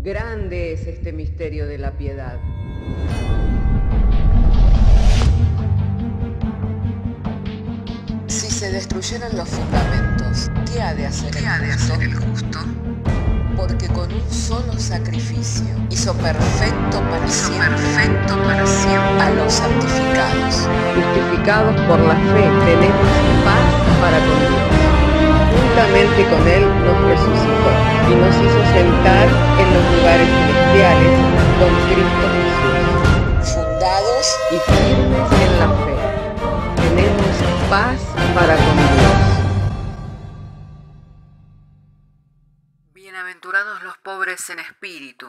Grande es este misterio de la piedad. Si se destruyeran los fundamentos, ¿qué ha de hacer el justo? Porque con un solo sacrificio hizo perfecto para siempre a los santificados. Justificados por la fe, tenemos paz para con Dios. Juntamente con Él nos resucitó y nos hizo sentar en los lugares celestiales con Cristo Jesús. Fundados y firmes en la fe, tenemos paz para con Dios. Bienaventurados los pobres en espíritu,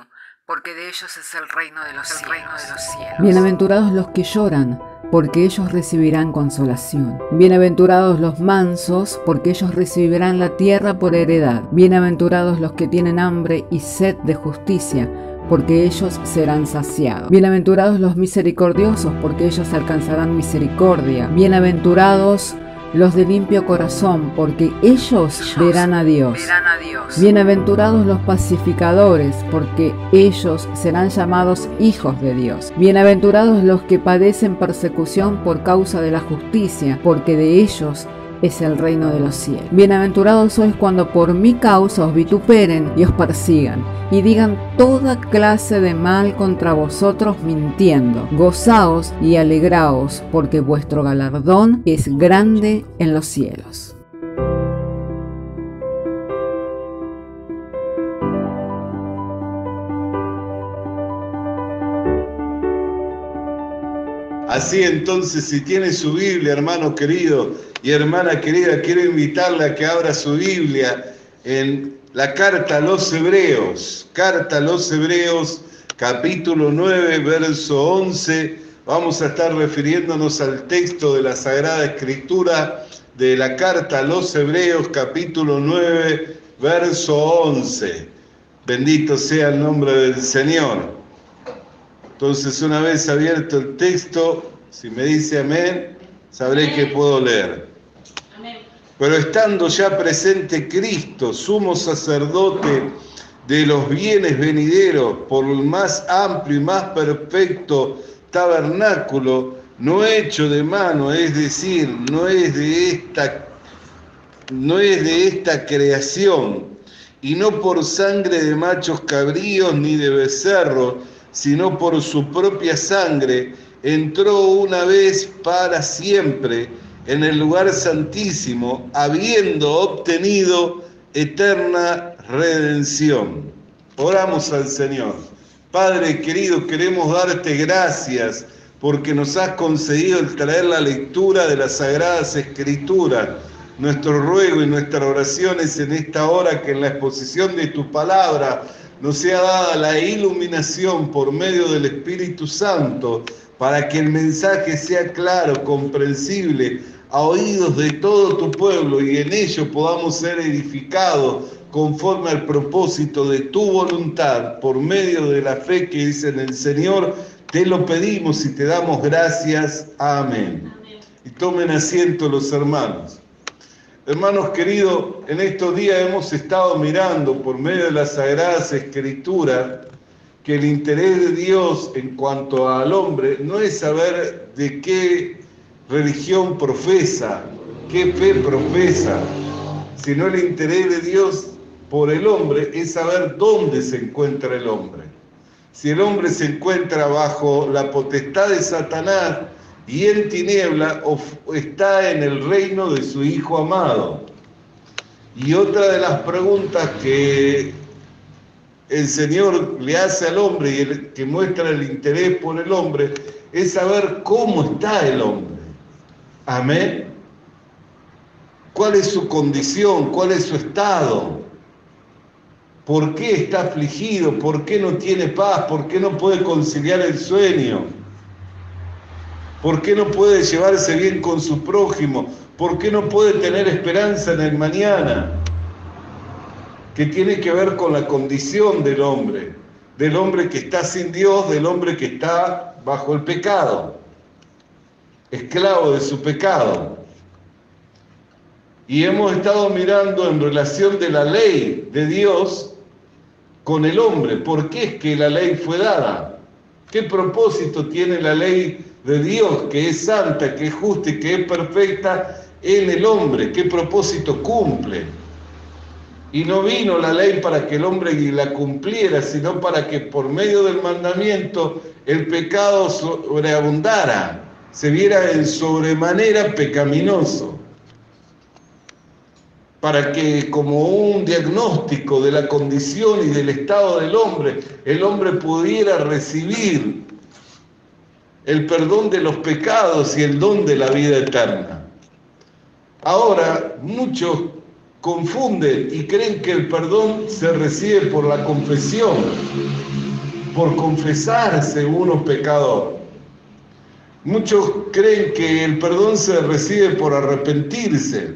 porque de ellos es el reino de los cielos. Bienaventurados los que lloran, porque ellos recibirán consolación. Bienaventurados los mansos, porque ellos recibirán la tierra por heredad. Bienaventurados los que tienen hambre y sed de justicia, porque ellos serán saciados. Bienaventurados los misericordiosos, porque ellos alcanzarán misericordia. Bienaventurados los de limpio corazón, porque ellos verán a Dios. Bienaventurados los pacificadores, porque ellos serán llamados hijos de Dios. Bienaventurados los que padecen persecución por causa de la justicia, porque de ellos es el reino de los cielos. Bienaventurados sois cuando por mi causa os vituperen y os persigan, y digan toda clase de mal contra vosotros mintiendo. Gozaos y alegraos, porque vuestro galardón es grande en los cielos. Así entonces, si tiene su Biblia, hermano querido y hermana querida, quiero invitarla a que abra su Biblia en la carta a los Hebreos, capítulo 9, verso 11. Vamos a estar refiriéndonos al texto de la Sagrada Escritura de la carta a los Hebreos, capítulo 9, verso 11. Bendito sea el nombre del Señor. Entonces, una vez abierto el texto, si me dice amén, sabré que puedo leer. Amén. Pero estando ya presente Cristo, sumo sacerdote de los bienes venideros, por el más amplio y más perfecto tabernáculo, no hecho de mano, es decir, no es de esta creación, y no por sangre de machos cabríos ni de becerros, sino por su propia sangre, entró una vez para siempre en el lugar santísimo, habiendo obtenido eterna redención. Oramos al Señor. Padre querido, queremos darte gracias porque nos has concedido el traer la lectura de las Sagradas Escrituras. Nuestro ruego y nuestra oración es en esta hora que en la exposición de tu palabra nos sea dada la iluminación por medio del Espíritu Santo para que el mensaje sea claro, comprensible, a oídos de todo tu pueblo y en ello podamos ser edificados conforme al propósito de tu voluntad por medio de la fe que es en el Señor. Te lo pedimos y te damos gracias. Amén. Y tomen asiento los hermanos. Hermanos queridos, en estos días hemos estado mirando por medio de las Sagradas Escrituras que el interés de Dios en cuanto al hombre no es saber de qué religión profesa, qué fe profesa, sino el interés de Dios por el hombre es saber dónde se encuentra el hombre. Si el hombre se encuentra bajo la potestad de Satanás, y en tiniebla o está en el reino de su Hijo amado. Y otra de las preguntas que el Señor le hace al hombre y que muestra el interés por el hombre es saber cómo está el hombre. Amén. ¿Cuál es su condición? ¿Cuál es su estado? ¿Por qué está afligido? ¿Por qué no tiene paz? ¿Por qué no puede conciliar el sueño? ¿Por qué no puede llevarse bien con su prójimo? ¿Por qué no puede tener esperanza en el mañana? Que tiene que ver con la condición del hombre que está sin Dios, del hombre que está bajo el pecado, esclavo de su pecado. Y hemos estado mirando en relación de la ley de Dios con el hombre. ¿Por qué es que la ley fue dada? ¿Qué propósito tiene la ley de Dios, que es santa, que es justa y que es perfecta en el hombre? ¿Qué propósito cumple? Y no vino la ley para que el hombre la cumpliera, sino para que por medio del mandamiento el pecado sobreabundara, se viera en sobremanera pecaminoso, para que como un diagnóstico de la condición y del estado del hombre, el hombre pudiera recibir el perdón de los pecados y el don de la vida eterna. Ahora, muchos confunden y creen que el perdón se recibe por la confesión, por confesarse uno pecador. Muchos creen que el perdón se recibe por arrepentirse,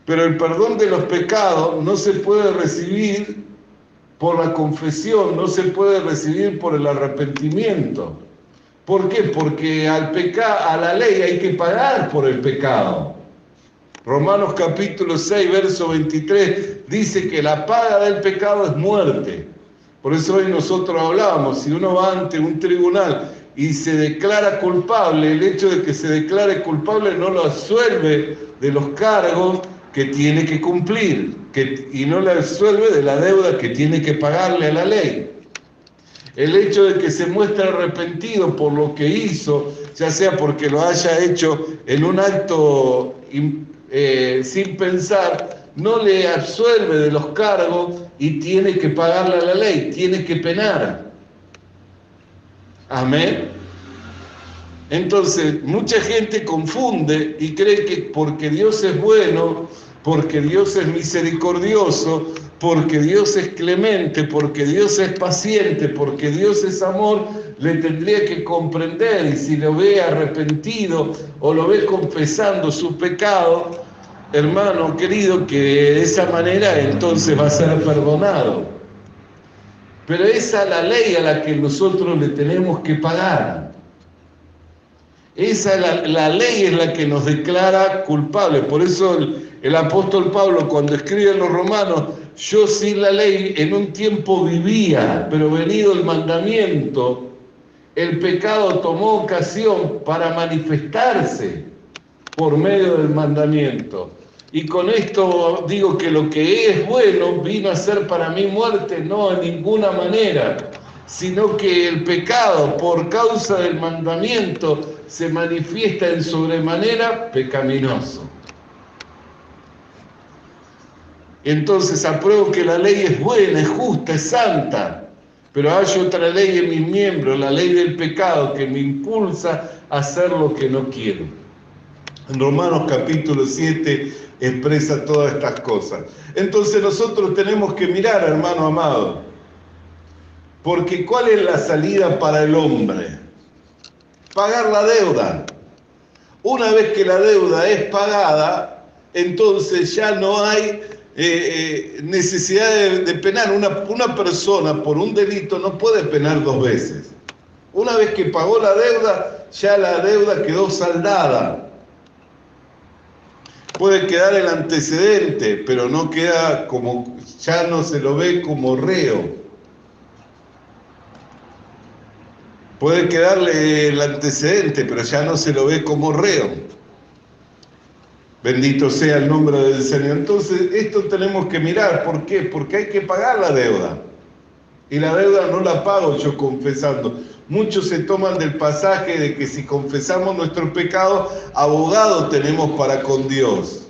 pero el perdón de los pecados no se puede recibir por la confesión, no se puede recibir por el arrepentimiento. ¿Por qué? Porque a la ley hay que pagar por el pecado. Romanos capítulo 6, verso 23, dice que la paga del pecado es muerte. Por eso hoy nosotros hablábamos, si uno va ante un tribunal y se declara culpable, el hecho de que se declare culpable no lo absuelve de los cargos que tiene que cumplir, y no le absuelve de la deuda que tiene que pagarle a la ley. El hecho de que se muestre arrepentido por lo que hizo, ya sea porque lo haya hecho en un acto sin pensar, no le absuelve de los cargos y tiene que pagarle a la ley, tiene que penar. Amén. Entonces, mucha gente confunde y cree que porque Dios es bueno, porque Dios es misericordioso, porque Dios es clemente, porque Dios es paciente, porque Dios es amor, le tendría que comprender, y si lo ve arrepentido o lo ve confesando su pecado, hermano querido, que de esa manera entonces va a ser perdonado. Pero esa es la ley a la que nosotros le tenemos que pagar. Esa la ley es la que nos declara culpables. Por eso el apóstol Pablo, cuando escribe en los Romanos, yo sin la ley en un tiempo vivía, pero venido el mandamiento, el pecado tomó ocasión para manifestarse por medio del mandamiento. Y con esto digo que lo que es bueno vino a ser para mí muerte, no en ninguna manera, sino que el pecado por causa del mandamiento se manifiesta en sobremanera pecaminoso. Entonces apruebo que la ley es buena, es justa, es santa, pero hay otra ley en mis miembros, la ley del pecado, que me impulsa a hacer lo que no quiero. En Romanos capítulo 7 expresa todas estas cosas. Entonces nosotros tenemos que mirar, hermano amado, porque ¿cuál es la salida para el hombre? Pagar la deuda. Una vez que la deuda es pagada, entonces ya no hay necesidad de penar. Una persona por un delito no puede penar dos veces. Una vez que pagó la deuda, ya la deuda quedó saldada. Puede quedar el antecedente, pero no queda como, ya no se lo ve como reo. Puede quedarle el antecedente, pero ya no se lo ve como reo. Bendito sea el nombre del Señor. Entonces, esto tenemos que mirar. ¿Por qué? Porque hay que pagar la deuda. Y la deuda no la pago yo confesando. Muchos se toman del pasaje de que si confesamos nuestro pecado, abogado tenemos para con Dios.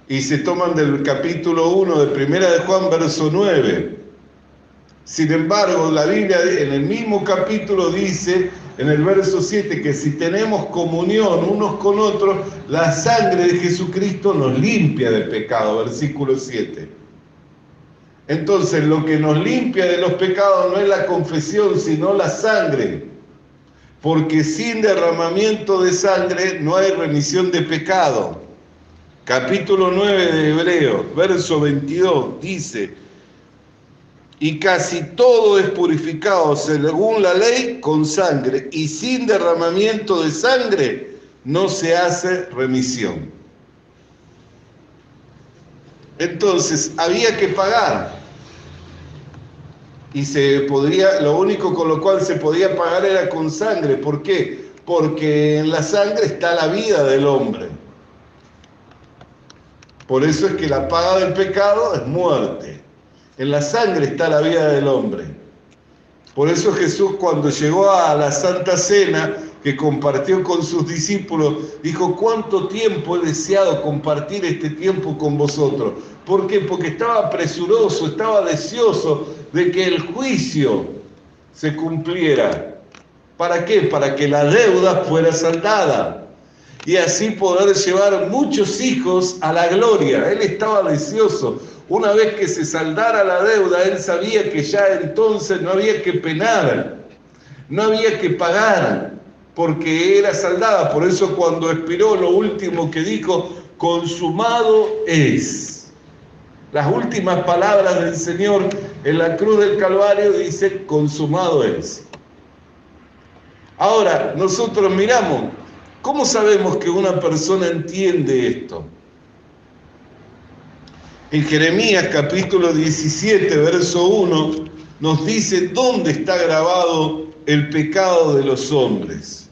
Y se toman del capítulo 1 de Primera de Juan, verso 9. Sin embargo, la Biblia en el mismo capítulo dice, en el verso 7, que si tenemos comunión unos con otros, la sangre de Jesucristo nos limpia del pecado, versículo 7. Entonces, lo que nos limpia de los pecados no es la confesión, sino la sangre. Porque sin derramamiento de sangre no hay remisión de pecado. Capítulo 9 de Hebreos, verso 22, dice: y casi todo es purificado según la ley con sangre, y sin derramamiento de sangre no se hace remisión. Entonces, había que pagar. y lo único con lo cual se podía pagar era con sangre. ¿Por qué? Porque en la sangre está la vida del hombre. Por eso es que la paga del pecado es muerte. En la sangre está la vida del hombre. Por eso Jesús, cuando llegó a la Santa Cena, que compartió con sus discípulos, dijo: ¿cuánto tiempo he deseado compartir este tiempo con vosotros? ¿Por qué? Porque estaba presuroso, estaba deseoso de que el juicio se cumpliera. ¿Para qué? Para que la deuda fuera saldada y así poder llevar muchos hijos a la gloria. Él estaba deseoso. Una vez que se saldara la deuda, él sabía que ya entonces no había que penar, no había que pagar, porque era saldada. Por eso cuando expiró, lo último que dijo: consumado es. Las últimas palabras del Señor en la cruz del Calvario dice: consumado es. Ahora, nosotros miramos, ¿cómo sabemos que una persona entiende esto? En Jeremías capítulo 17, verso 1, nos dice dónde está grabado el pecado de los hombres.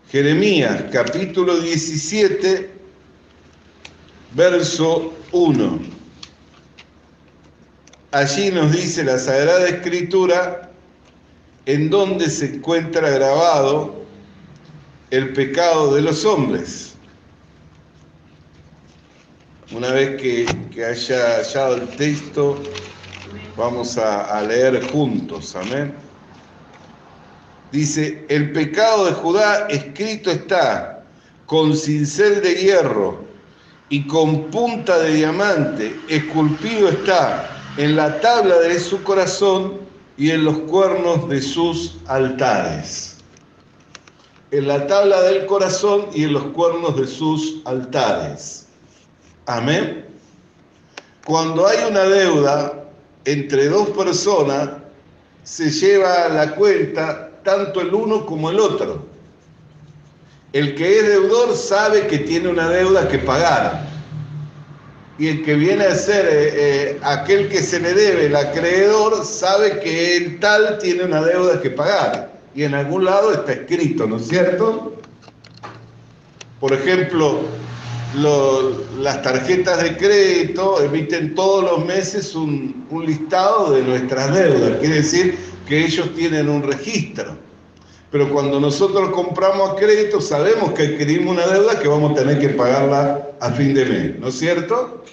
Jeremías capítulo 17, verso 1. Allí nos dice la Sagrada Escritura en dónde se encuentra grabado el pecado de los hombres. Una vez que haya hallado el texto, vamos a leer juntos, amén. Dice: el pecado de Judá escrito está, con cincel de hierro y con punta de diamante, esculpido está en la tabla de su corazón y en los cuernos de sus altares. En la tabla del corazón y en los cuernos de sus altares. Amén. Cuando hay una deuda entre dos personas, se lleva a la cuenta tanto el uno como el otro. El que es deudor sabe que tiene una deuda que pagar. Y el que viene a ser aquel que se le debe, el acreedor, sabe que el tal tiene una deuda que pagar. Y en algún lado está escrito, ¿no es cierto? Por ejemplo, las tarjetas de crédito emiten todos los meses un listado de nuestras deudas. Quiere decir que ellos tienen un registro. Pero cuando nosotros compramos a crédito, sabemos que adquirimos una deuda que vamos a tener que pagarla a fin de mes, ¿no es cierto?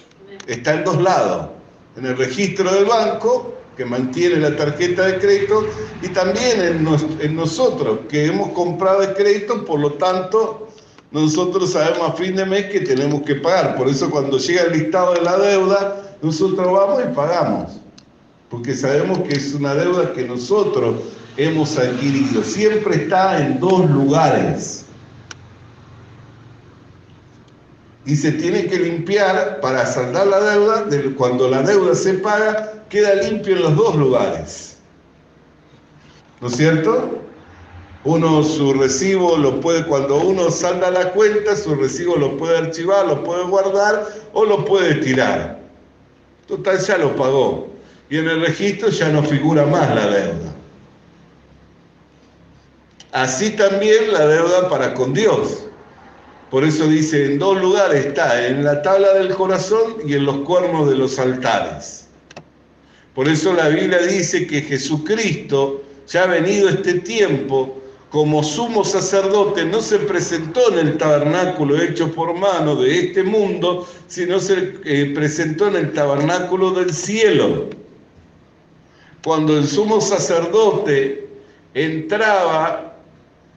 Está en dos lados. En el registro del banco, que mantiene la tarjeta de crédito, y también en nosotros, que hemos comprado el crédito, por lo tanto, nosotros sabemos a fin de mes que tenemos que pagar. Por eso cuando llega el listado de la deuda, nosotros vamos y pagamos. Porque sabemos que es una deuda que nosotros hemos adquirido. Siempre está en dos lugares. Y se tiene que limpiar para saldar la deuda. Cuando la deuda se paga, queda limpio en los dos lugares. ¿No es cierto? Uno su recibo lo puede, cuando uno salda la cuenta, su recibo lo puede archivar, lo puede guardar o lo puede tirar. Total, ya lo pagó. Y en el registro ya no figura más la deuda. Así también la deuda para con Dios. Por eso dice, en dos lugares está, en la tabla del corazón y en los cuernos de los altares. Por eso la Biblia dice que Jesucristo, ya ha venido este tiempo, como sumo sacerdote, no se presentó en el tabernáculo hecho por mano de este mundo, sino se presentó en el tabernáculo del cielo. Cuando el sumo sacerdote entraba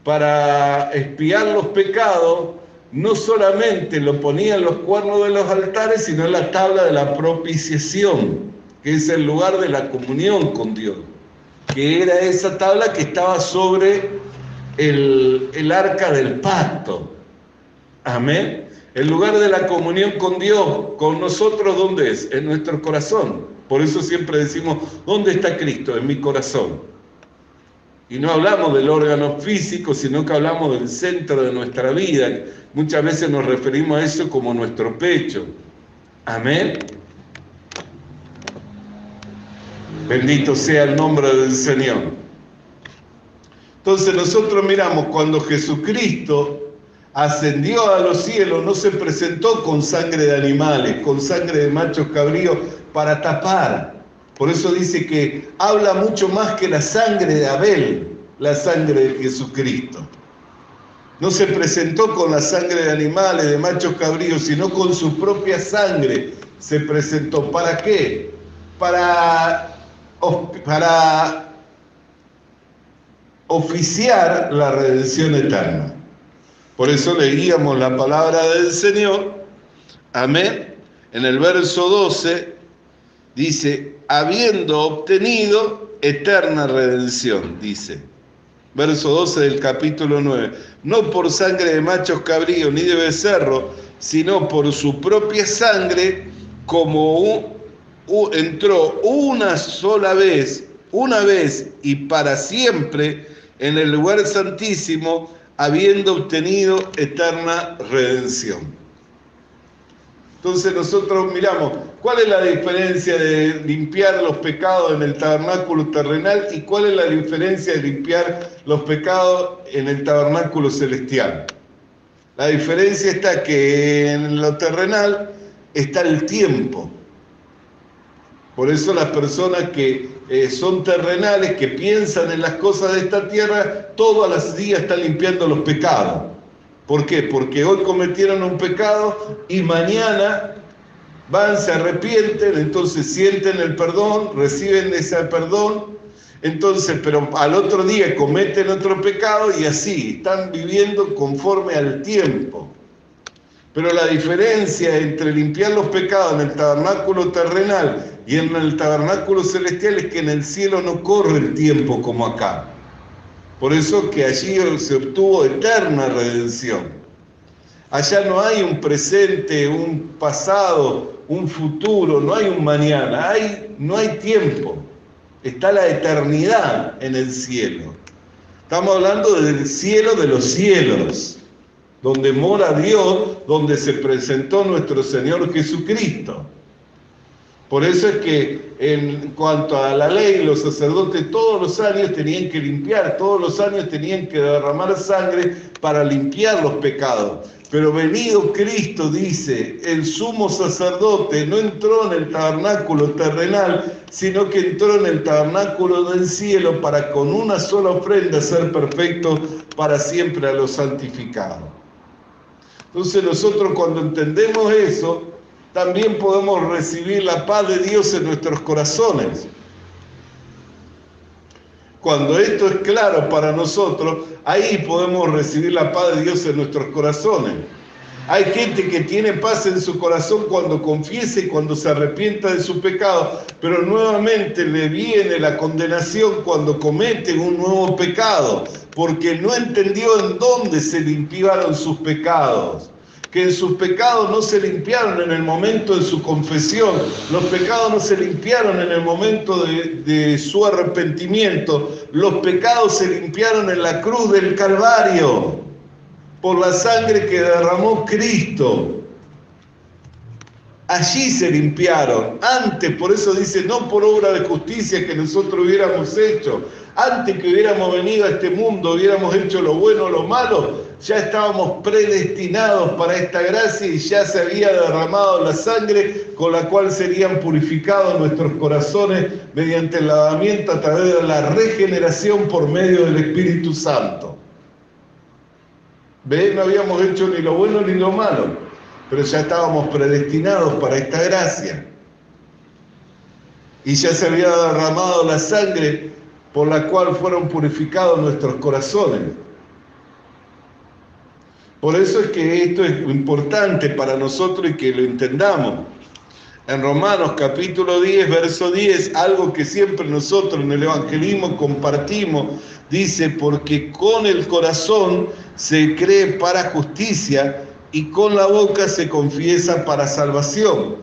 para expiar los pecados, no solamente lo ponía en los cuernos de los altares, sino en la tabla de la propiciación, que es el lugar de la comunión con Dios, que era esa tabla que estaba sobre el arca del pacto. Amén. El lugar de la comunión con Dios, con nosotros, ¿dónde es? En nuestro corazón. Por eso siempre decimos, ¿dónde está Cristo? En mi corazón. Y no hablamos del órgano físico, sino que hablamos del centro de nuestra vida. Muchas veces nos referimos a eso como nuestro pecho. Amén. Bendito sea el nombre del Señor. Entonces nosotros miramos, cuando Jesucristo ascendió a los cielos, no se presentó con sangre de animales, con sangre de machos cabríos para tapar. Por eso dice que habla mucho más que la sangre de Abel, la sangre de Jesucristo. No se presentó con la sangre de animales, de machos cabríos, sino con su propia sangre se presentó. ¿Para qué? Para oficiar la redención eterna. Por eso leíamos la palabra del Señor, amén. En el verso 12 dice, habiendo obtenido eterna redención, dice. Verso 12 del capítulo 9. No por sangre de machos cabríos ni de becerro, sino por su propia sangre, como entró una sola vez, y para siempre en el lugar santísimo, habiendo obtenido eterna redención. Entonces nosotros miramos, ¿cuál es la diferencia de limpiar los pecados en el tabernáculo terrenal y cuál es la diferencia de limpiar los pecados en el tabernáculo celestial? La diferencia está que en lo terrenal está el tiempo. Por eso las personas que son terrenales, que piensan en las cosas de esta tierra, todos los días están limpiando los pecados. ¿Por qué? Porque hoy cometieron un pecado y mañana van, se arrepienten, entonces sienten el perdón, reciben ese perdón, entonces, pero al otro día cometen otro pecado y así, están viviendo conforme al tiempo. Pero la diferencia entre limpiar los pecados en el tabernáculo terrenal y en el tabernáculo celestial es que en el cielo no corre el tiempo como acá. Por eso que allí se obtuvo eterna redención. Allá no hay un presente, un pasado, un futuro, no hay un mañana, no hay tiempo. Está la eternidad en el cielo. Estamos hablando del cielo de los cielos, donde mora Dios, donde se presentó nuestro Señor Jesucristo. Por eso es que en cuanto a la ley, los sacerdotes todos los años tenían que limpiar, todos los años tenían que derramar sangre para limpiar los pecados. Pero venido Cristo, dice, el sumo sacerdote no entró en el tabernáculo terrenal, sino que entró en el tabernáculo del cielo para con una sola ofrenda ser perfecto para siempre a los santificados. Entonces nosotros cuando entendemos eso, también podemos recibir la paz de Dios en nuestros corazones. Cuando esto es claro para nosotros, ahí podemos recibir la paz de Dios en nuestros corazones. Hay gente que tiene paz en su corazón cuando confiesa y cuando se arrepienta de su pecado, pero nuevamente le viene la condenación cuando comete un nuevo pecado, porque no entendió en dónde se limpiaron sus pecados. Que en sus pecados no se limpiaron en el momento de su confesión, los pecados no se limpiaron en el momento de su arrepentimiento, los pecados se limpiaron en la cruz del Calvario, por la sangre que derramó Cristo. Allí se limpiaron, antes, por eso dice, no por obra de justicia que nosotros hubiéramos hecho, antes que hubiéramos venido a este mundo, hubiéramos hecho lo bueno o lo malo, ya estábamos predestinados para esta gracia y ya se había derramado la sangre con la cual serían purificados nuestros corazones mediante el lavamiento a través de la regeneración por medio del Espíritu Santo. ¿Ven? No habíamos hecho ni lo bueno ni lo malo, pero ya estábamos predestinados para esta gracia. Y ya se había derramado la sangre por la cual fueron purificados nuestros corazones. Por eso es que esto es importante para nosotros y que lo entendamos. En Romanos capítulo 10, verso 10, algo que siempre nosotros en el evangelismo compartimos, dice, porque con el corazón se cree para justicia y con la boca se confiesa para salvación.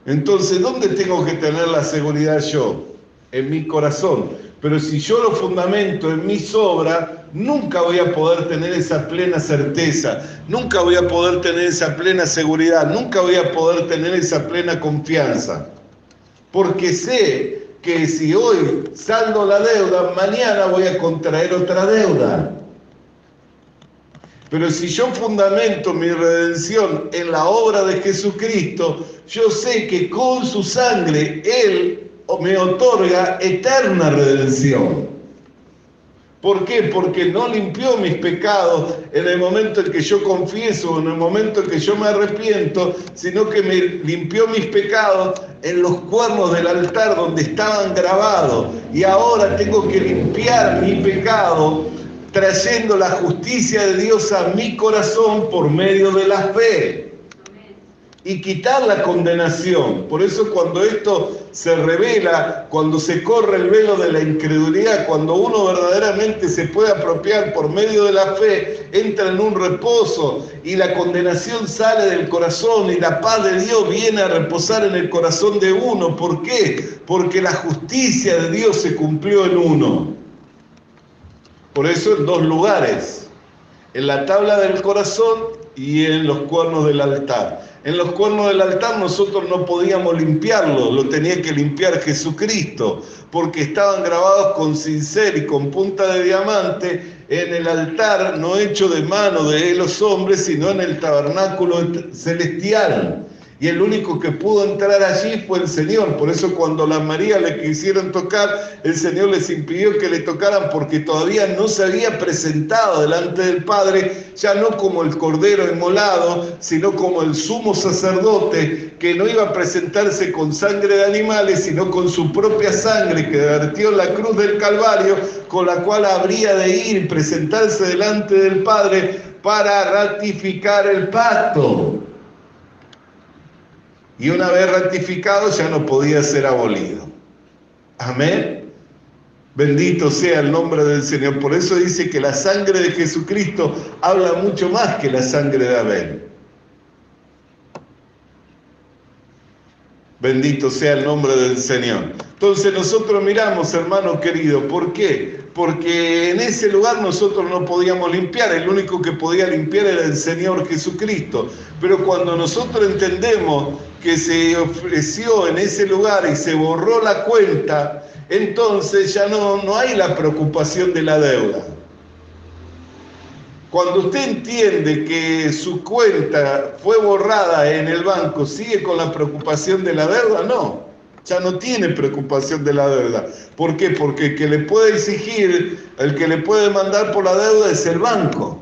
Entonces, ¿dónde tengo que tener la seguridad yo? En mi corazón. Pero si yo lo fundamento en mis obras, nunca voy a poder tener esa plena certeza, nunca voy a poder tener esa plena seguridad, nunca voy a poder tener esa plena confianza. porque sé que si hoy saldo la deuda, mañana voy a contraer otra deuda. Pero si yo fundamento mi redención en la obra de Jesucristo, yo sé que con su sangre Él me otorga eterna redención. ¿Por qué? Porque no limpió mis pecados en el momento en que yo confieso, en el momento en que yo me arrepiento, sino que me limpió mis pecados en los cuernos del altar donde estaban grabados. Y ahora tengo que limpiar mi pecado trayendo la justicia de Dios a mi corazón por medio de la fe. Y quitar la condenación. Por eso cuando esto se revela, cuando se corre el velo de la incredulidad, cuando uno verdaderamente se puede apropiar por medio de la fe, entra en un reposo y la condenación sale del corazón y la paz de Dios viene a reposar en el corazón de uno. ¿Por qué? Porque la justicia de Dios se cumplió en uno. Por eso en dos lugares, en la tabla del corazón y en los cuernos del altar. En los cuernos del altar nosotros no podíamos limpiarlo, lo tenía que limpiar Jesucristo, porque estaban grabados con cincel y con punta de diamante en el altar no hecho de mano de los hombres, sino en el tabernáculo celestial. Y el único que pudo entrar allí fue el Señor. Por eso cuando las Marías le quisieron tocar, el Señor les impidió que le tocaran porque todavía no se había presentado delante del Padre, ya no como el Cordero inmolado, sino como el sumo sacerdote que no iba a presentarse con sangre de animales, sino con su propia sangre que vertió en la cruz del Calvario, con la cual habría de ir y presentarse delante del Padre para ratificar el pacto. Y una vez ratificado ya no podía ser abolido. Amén. Bendito sea el nombre del Señor. Por eso dice que la sangre de Jesucristo habla mucho más que la sangre de Abel. Bendito sea el nombre del Señor. Entonces nosotros miramos, hermano querido, ¿por qué? Porque en ese lugar nosotros no podíamos limpiar, el único que podía limpiar era el Señor Jesucristo. Pero cuando nosotros entendemos que se ofreció en ese lugar y se borró la cuenta, entonces ya no hay la preocupación de la deuda. Cuando usted entiende que su cuenta fue borrada en el banco, ¿sigue con la preocupación de la deuda? No, ya no tiene preocupación de la deuda. ¿Por qué? Porque el que le puede exigir, el que le puede mandar por la deuda es el banco.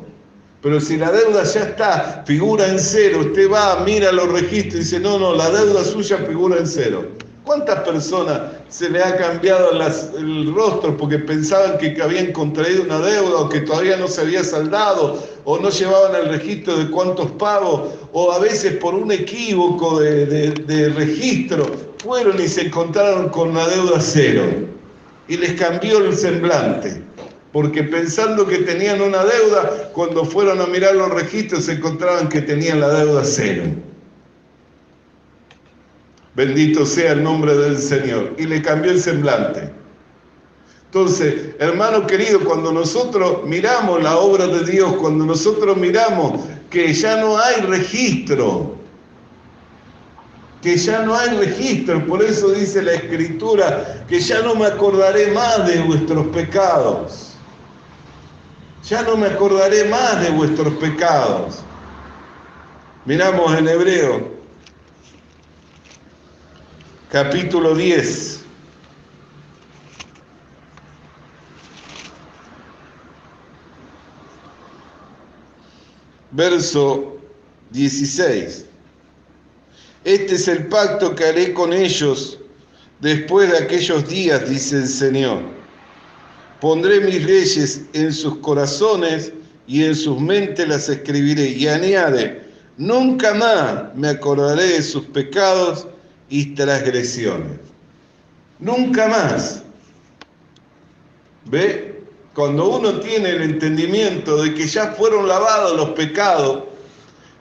Pero si la deuda ya está, figura en cero, usted va, mira los registros y dice, no, la deuda suya figura en cero. ¿Cuántas personas se le ha cambiado el rostro porque pensaban que habían contraído una deuda o que todavía no se había saldado o no llevaban el registro de cuántos pagos o a veces por un equívoco de registro fueron y se encontraron con la deuda cero y les cambió el semblante? Porque pensando que tenían una deuda, cuando fueron a mirar los registros se encontraban que tenían la deuda cero. Bendito sea el nombre del Señor. Y le cambió el semblante. Entonces, hermano querido, cuando nosotros miramos la obra de Dios, cuando nosotros miramos que ya no hay registro, por eso dice la Escritura, que ya no me acordaré más de vuestros pecados. Ya no me acordaré más de vuestros pecados. Miramos en Hebreo, capítulo 10. Verso 16. Este es el pacto que haré con ellos después de aquellos días, dice el Señor. Pondré mis leyes en sus corazones y en sus mentes las escribiré. Y añade, nunca más me acordaré de sus pecados y transgresiones. Nunca más. ¿Ve? Cuando uno tiene el entendimiento de que ya fueron lavados los pecados,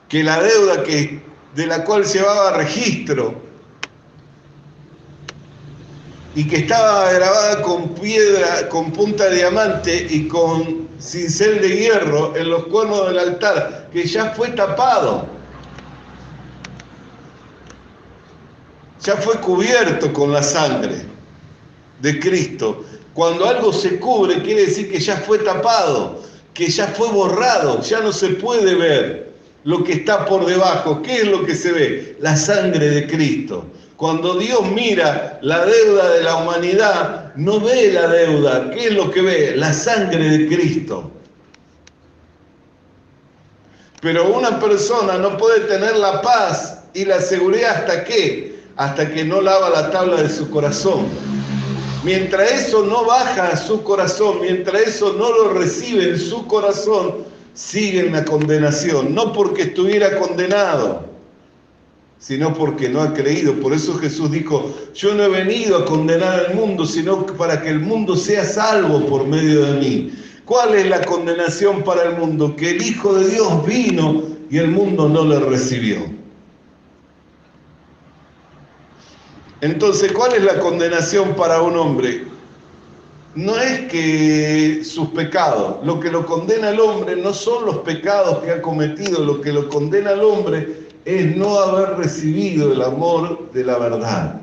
que la deuda de la cual llevaba registro y que estaba grabada con piedra, con punta de diamante y con cincel de hierro en los cuernos del altar, que ya fue tapado. Ya fue cubierto con la sangre de Cristo. Cuando algo se cubre, quiere decir que ya fue tapado, que ya fue borrado, ya no se puede ver lo que está por debajo. ¿Qué es lo que se ve? La sangre de Cristo. Cuando Dios mira la deuda de la humanidad, no ve la deuda. ¿Qué es lo que ve? La sangre de Cristo. Pero una persona no puede tener la paz y la seguridad ¿hasta qué? Hasta que no lava la tabla de su corazón. Mientras eso no baja a su corazón, mientras eso no lo recibe en su corazón, sigue en la condenación. No porque estuviera condenado, sino porque no ha creído. Por eso Jesús dijo, yo no he venido a condenar al mundo, sino para que el mundo sea salvo por medio de mí. ¿Cuál es la condenación para el mundo? Que el Hijo de Dios vino y el mundo no le recibió. Entonces, ¿cuál es la condenación para un hombre? No es que sus pecados, lo que lo condena al hombre no son los pecados que ha cometido, lo que lo condena al hombre es no haber recibido el amor de la verdad,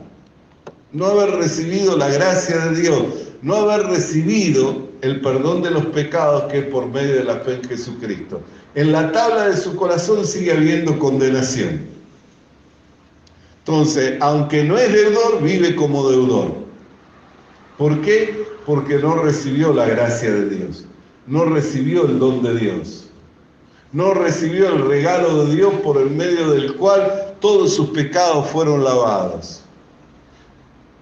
no haber recibido la gracia de Dios, no haber recibido el perdón de los pecados que es por medio de la fe en Jesucristo. En la tabla de su corazón sigue habiendo condenación. Entonces, aunque no es deudor, vive como deudor. ¿Por qué? Porque no recibió la gracia de Dios, no recibió el don de Dios, no recibió el regalo de Dios por el medio del cual todos sus pecados fueron lavados.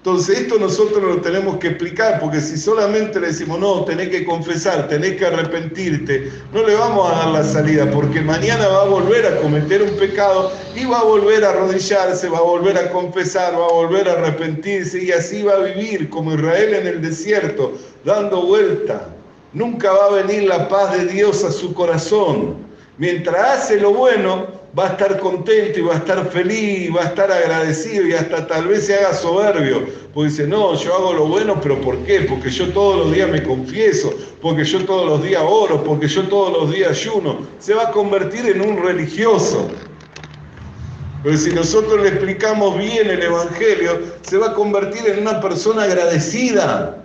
Entonces esto nosotros lo tenemos que explicar, porque si solamente le decimos, no, tenés que confesar, tenés que arrepentirte, no le vamos a dar la salida, porque mañana va a volver a cometer un pecado y va a volver a arrodillarse, va a volver a confesar, va a volver a arrepentirse y así va a vivir como Israel en el desierto, dando vuelta. Nunca va a venir la paz de Dios a su corazón. Mientras hace lo bueno, va a estar contento y va a estar feliz, y va a estar agradecido y hasta tal vez se haga soberbio. Porque dice, no, yo hago lo bueno, pero ¿por qué? Porque yo todos los días me confieso, porque yo todos los días oro, porque yo todos los días ayuno. Se va a convertir en un religioso. Pero si nosotros le explicamos bien el Evangelio, se va a convertir en una persona agradecida.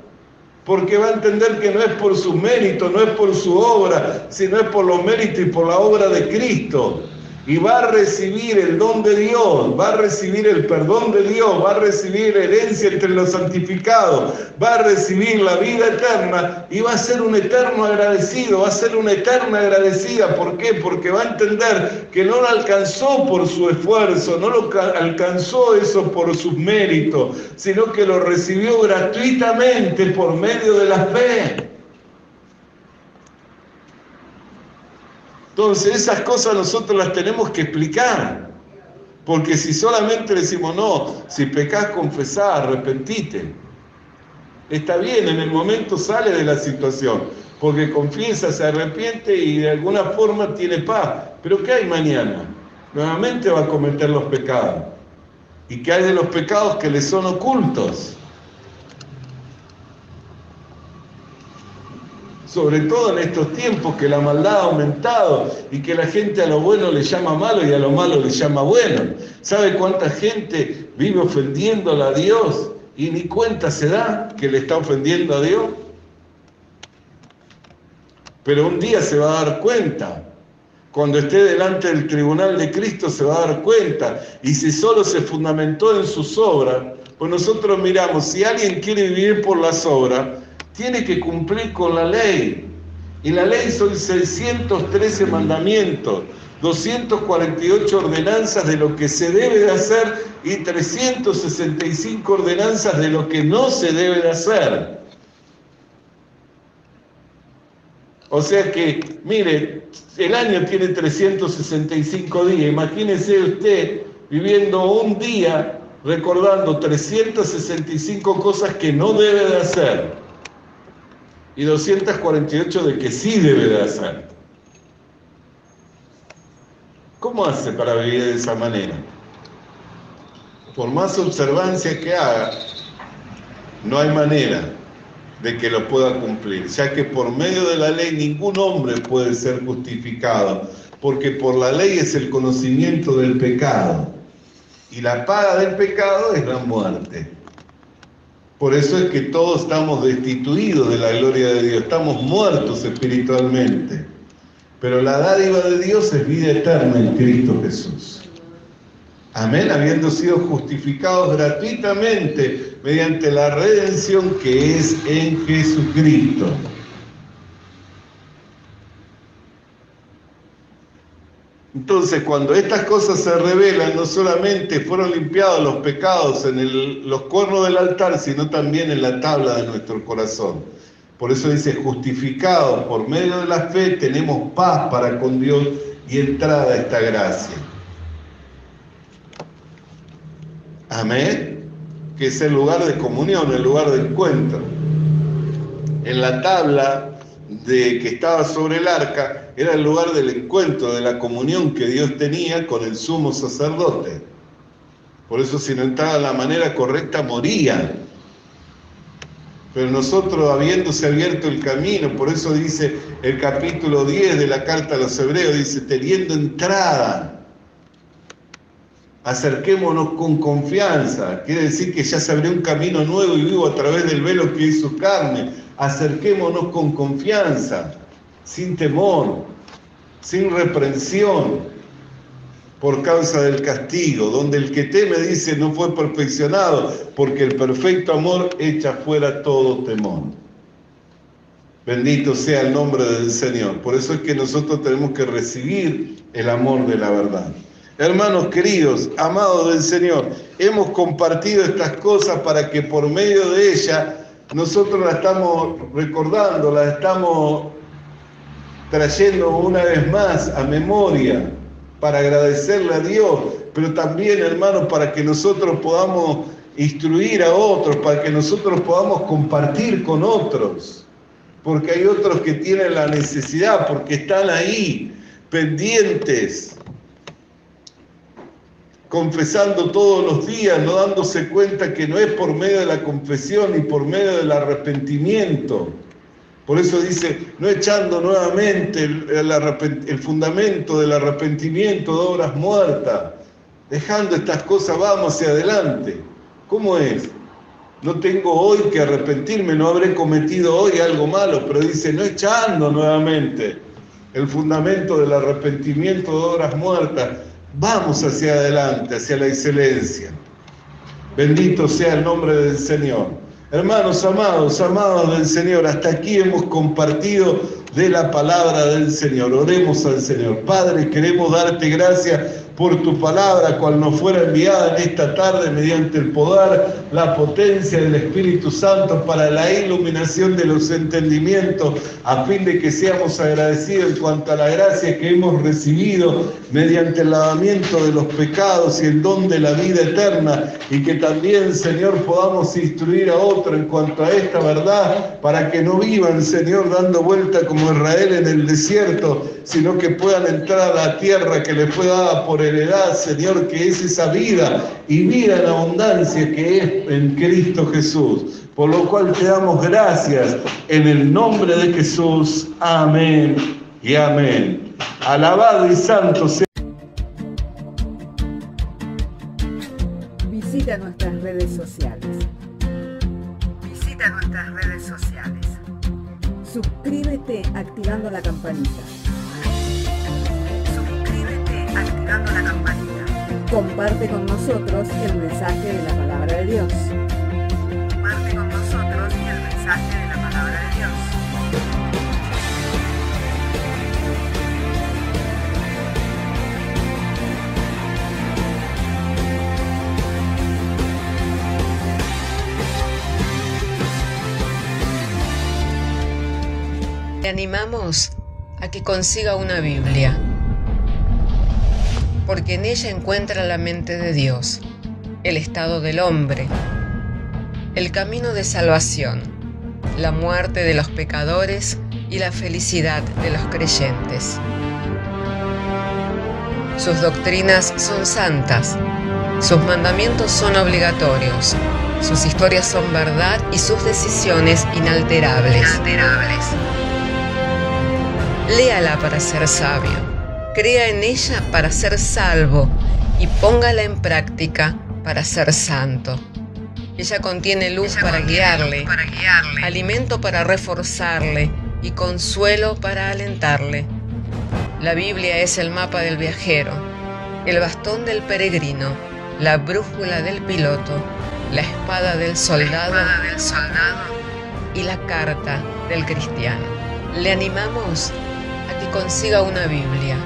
Porque va a entender que no es por sus méritos, no es por su obra, sino es por los méritos y por la obra de Cristo. Y va a recibir el don de Dios, va a recibir el perdón de Dios, va a recibir herencia entre los santificados, va a recibir la vida eterna y va a ser un eterno agradecido, va a ser una eterna agradecida. ¿Por qué? Porque va a entender que no lo alcanzó por su esfuerzo, no lo alcanzó eso por sus méritos, sino que lo recibió gratuitamente por medio de la fe. Entonces esas cosas nosotros las tenemos que explicar, porque si solamente decimos, no, si pecás, confesá, arrepentite, está bien, en el momento sale de la situación, porque confiesa, se arrepiente y de alguna forma tiene paz, pero ¿qué hay mañana? Nuevamente va a cometer los pecados. ¿Y qué hay de los pecados que le son ocultos? Sobre todo en estos tiempos que la maldad ha aumentado y que la gente a lo bueno le llama malo y a lo malo le llama bueno. ¿Sabe cuánta gente vive ofendiéndola a Dios y ni cuenta se da que le está ofendiendo a Dios? Pero un día se va a dar cuenta. Cuando esté delante del tribunal de Cristo se va a dar cuenta. Y si solo se fundamentó en sus obras, pues nosotros miramos, si alguien quiere vivir por las obras, tiene que cumplir con la ley. Y la ley son 613 mandamientos, 248 ordenanzas de lo que se debe de hacer y 365 ordenanzas de lo que no se debe de hacer. O sea que, mire, el año tiene 365 días. Imagínese usted viviendo un día recordando 365 cosas que no debe de hacer y 248 de que sí debe de hacer. ¿Cómo hace para vivir de esa manera? Por más observancia que haga, no hay manera de que lo pueda cumplir, ya que por medio de la ley ningún hombre puede ser justificado, porque por la ley es el conocimiento del pecado. Y la paga del pecado es la muerte. Por eso es que todos estamos destituidos de la gloria de Dios, estamos muertos espiritualmente. Pero la dádiva de Dios es vida eterna en Cristo Jesús. Amén, habiendo sido justificados gratuitamente mediante la redención que es en Jesucristo. Entonces, cuando estas cosas se revelan, no solamente fueron limpiados los pecados en los cuernos del altar, sino también en la tabla de nuestro corazón. Por eso dice, justificados por medio de la fe, tenemos paz para con Dios y entrada a esta gracia. Amén. Que es el lugar de comunión, el lugar de encuentro. En la tabla que estaba sobre el arca, era el lugar del encuentro, de la comunión que Dios tenía con el sumo sacerdote. Por eso si no entraba de la manera correcta, moría. Pero nosotros, habiéndose abierto el camino, por eso dice el capítulo 10 de la carta a los Hebreos, dice, teniendo entrada, acerquémonos con confianza. Quiere decir que ya se abrió un camino nuevo y vivo a través del velo que hizo carne. Acerquémonos con confianza, sin temor, sin reprensión, por causa del castigo, donde el que teme, dice, no fue perfeccionado, porque el perfecto amor echa fuera todo temor. Bendito sea el nombre del Señor. Por eso es que nosotros tenemos que recibir el amor de la verdad. Hermanos queridos, amados del Señor, hemos compartido estas cosas para que por medio de ellas nosotros las estamos recordando, las estamos trayendo una vez más a memoria para agradecerle a Dios, pero también, hermanos, para que nosotros podamos instruir a otros, para que nosotros podamos compartir con otros, porque hay otros que tienen la necesidad, porque están ahí, pendientes, confesando todos los días, no dándose cuenta que no es por medio de la confesión ni por medio del arrepentimiento. Por eso dice, no echando nuevamente el fundamento del arrepentimiento de obras muertas, dejando estas cosas, vamos hacia adelante. ¿Cómo es? No tengo hoy que arrepentirme, no habré cometido hoy algo malo, pero dice, no echando nuevamente el fundamento del arrepentimiento de obras muertas, vamos hacia adelante, hacia la excelencia. Bendito sea el nombre del Señor. Hermanos amados, amados del Señor, hasta aquí hemos compartido de la palabra del Señor. Oremos al Señor. Padre, queremos darte gracias por tu palabra, cual nos fuera enviada en esta tarde mediante el poder, la potencia del Espíritu Santo para la iluminación de los entendimientos, a fin de que seamos agradecidos en cuanto a la gracia que hemos recibido mediante el lavamiento de los pecados y el don de la vida eterna, y que también, Señor, podamos instruir a otros en cuanto a esta verdad, para que no vivan, Señor, dando vuelta como Israel en el desierto, sino que puedan entrar a la tierra que les fue dada por heredad, Señor, que es esa vida y vida en abundancia que es en Cristo Jesús. Por lo cual te damos gracias en el nombre de Jesús. Amén y amén. Alabado y santo sea. Visita nuestras redes sociales. Suscríbete activando la campanita. Comparte con nosotros el mensaje de la palabra de Dios. Le animamos a que consiga una Biblia, porque en ella encuentra la mente de Dios, el estado del hombre, el camino de salvación, la muerte de los pecadores y la felicidad de los creyentes. Sus doctrinas son santas, sus mandamientos son obligatorios, sus historias son verdad y sus decisiones inalterables. Léala para ser sabio, crea en ella para ser salvo y póngala en práctica para ser santo. Ella contiene luz para guiarle, alimento para reforzarle y consuelo para alentarle. La Biblia es el mapa del viajero, el bastón del peregrino, la brújula del piloto, la espada del soldado y la carta del cristiano. Le animamos a que consiga una Biblia,